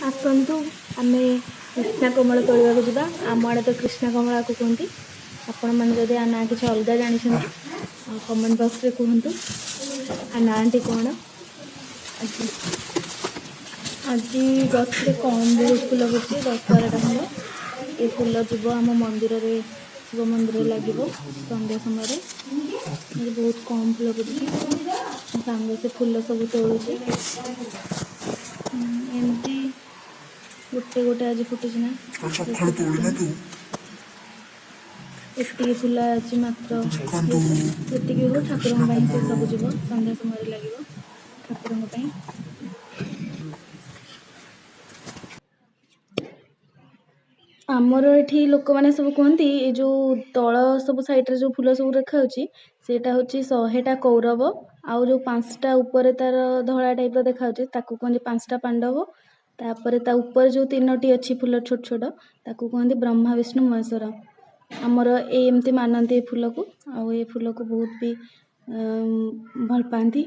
आसतु आमे कृष्णा कमल तोड़वा को जावा। आम आड़े तो कृष्णा कमला को कहती। आपण मैंने जदि आ ना कि अलग जानी कमेंट बॉक्स रे कहतु आ नाटी कौन। आज गछे कम बहुत फुल फुटी 10-12टा खंड। ये फुल जीव आम मंदिर रे शिव मंदिर लगे संध्या समय बहुत कम फुल फुटी। सांग से फुल सब तोड़ुची एमती गोटे गोटे आज फुटी ना एति फुल आज मात्र ये हो ठाकुर से सब जीव संध्या समय लगे ठाकुर आमर ये लोक मैंने सब कहती ये जो तल सब साइड जो फुल सब रखा सेटा हूँ 100टा कौरव आउ जो 5टा ऊपर तार धड़ा टाइप देखा ताकू कहते 5टा पांडव तापर ता ऊपर जो 3टी अच्छी फुल छोट छोट ताकू कहते ब्रह्मा विष्णु महेश्वर। आमर एमती मानती फुल को आउ ये फुल को बहुत भी भल पाती।